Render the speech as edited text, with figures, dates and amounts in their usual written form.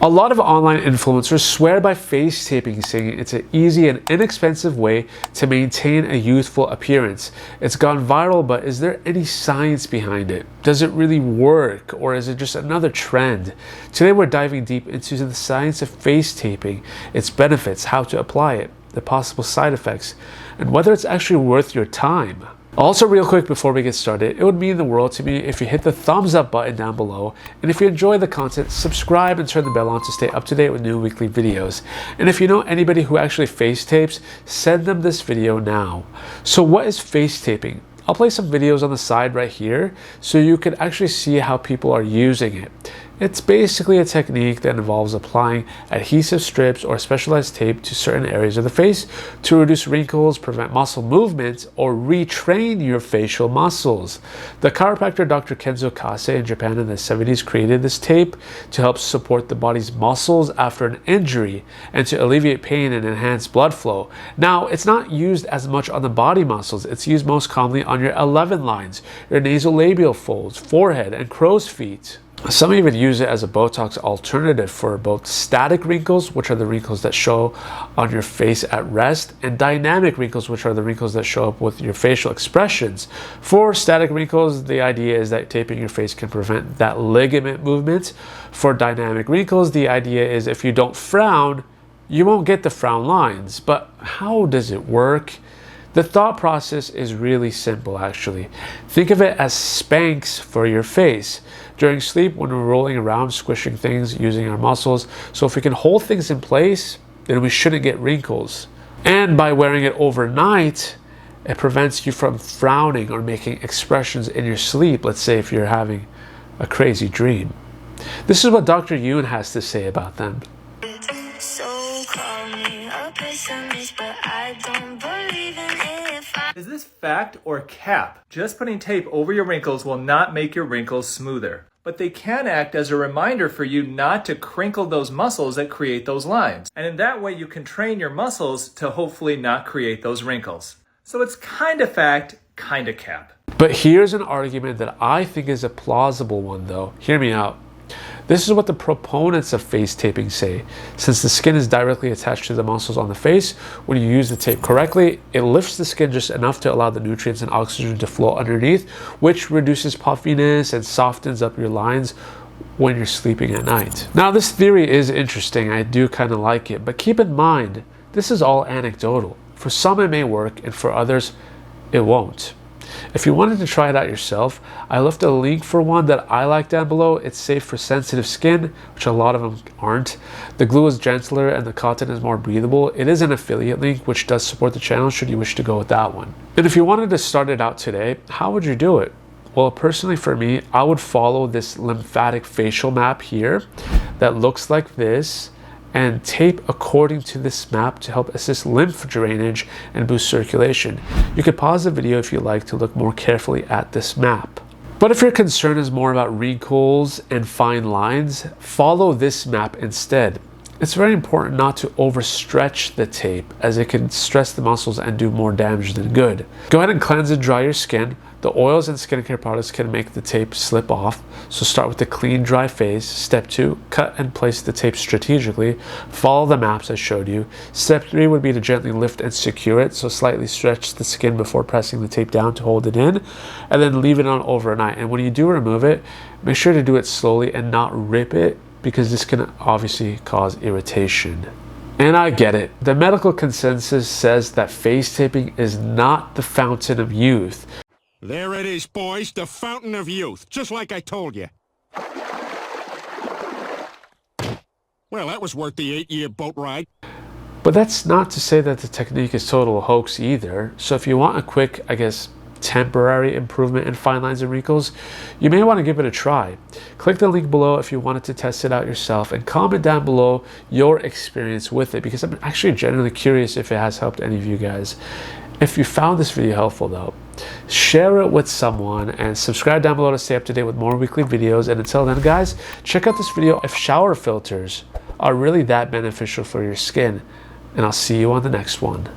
A lot of online influencers swear by face taping, saying it's an easy and inexpensive way to maintain a youthful appearance. It's gone viral, but is there any science behind it? Does it really work, or is it just another trend? Today we're diving deep into the science of face taping, its benefits, how to apply it, the possible side effects, and whether it's actually worth your time. Also, real quick before we get started, it would mean the world to me if you hit the thumbs up button down below, and if you enjoy the content, subscribe and turn the bell on to stay up to date with new weekly videos. And if you know anybody who actually face tapes, send them this video now. So what is face taping? I'll play some videos on the side right here so you can actually see how people are using it. It's basically a technique that involves applying adhesive strips or specialized tape to certain areas of the face to reduce wrinkles, prevent muscle movement, or retrain your facial muscles. The chiropractor Dr. Kenzo Kase in Japan in the 70s created this tape to help support the body's muscles after an injury and to alleviate pain and enhance blood flow. Now, it's not used as much on the body muscles. It's used most commonly on your 11 lines, your nasolabial folds, forehead, and crow's feet. Some even use it as a Botox alternative for both static wrinkles, which are the wrinkles that show on your face at rest, and dynamic wrinkles, which are the wrinkles that show up with your facial expressions. For static wrinkles, the idea is that taping your face can prevent that ligament movement. For dynamic wrinkles, the idea is if you don't frown, you won't get the frown lines. But how does it work? The thought process is really simple, actually. Think of it as Spanx for your face. During sleep, when we're rolling around, squishing things using our muscles. So if we can hold things in place, then we shouldn't get wrinkles. And by wearing it overnight, it prevents you from frowning or making expressions in your sleep. Let's say if you're having a crazy dream. This is what Dr. Yoon has to say about them. Is this fact or cap? Just putting tape over your wrinkles will not make your wrinkles smoother, but they can act as a reminder for you not to crinkle those muscles that create those lines. And in that way, you can train your muscles to hopefully not create those wrinkles. So it's kind of fact, kind of cap. But here's an argument that I think is a plausible one though. Hear me out. This is what the proponents of face taping say. Since the skin is directly attached to the muscles on the face, when you use the tape correctly, it lifts the skin just enough to allow the nutrients and oxygen to flow underneath, which reduces puffiness and softens up your lines when you're sleeping at night. Now, this theory is interesting. I do kind of like it, but keep in mind, this is all anecdotal. For some it may work, and for others, it won't. If you wanted to try it out yourself, I left a link for one that I like down below. It's safe for sensitive skin, which a lot of them aren't. The glue is gentler and the cotton is more breathable. It is an affiliate link, which does support the channel should you wish to go with that one. And if you wanted to start it out today, how would you do it? Well, personally for me, I would follow this lymphatic facial map here that looks like this, and tape according to this map to help assist lymph drainage and boost circulation. You could pause the video if you like to look more carefully at this map. But if your concern is more about wrinkles and fine lines, follow this map instead. It's very important not to overstretch the tape, as it can stress the muscles and do more damage than good. Go ahead and cleanse and dry your skin. The oils and skincare products can make the tape slip off, so start with the clean, dry phase. Step 2, cut and place the tape strategically. Follow the maps I showed you. Step 3 would be to gently lift and secure it, so slightly stretch the skin before pressing the tape down to hold it in, and then leave it on overnight. And when you do remove it, make sure to do it slowly and not rip it, because this can obviously cause irritation. And I get it. The medical consensus says that face taping is not the fountain of youth. There it is, boys, the fountain of youth, just like I told you. Well, that was worth the 8-year boat ride. But that's not to say that the technique is total hoax either. So if you want a quick, temporary improvement in fine lines and wrinkles, you may want to give it a try. Click the link below if you wanted to test it out yourself, and comment down below your experience with it, because I'm actually genuinely curious if it has helped any of you guys. If you found this video helpful though, share it with someone and subscribe down below to stay up to date with more weekly videos. And until then guys, check out this video if shower filters are really that beneficial for your skin, and I'll see you on the next one.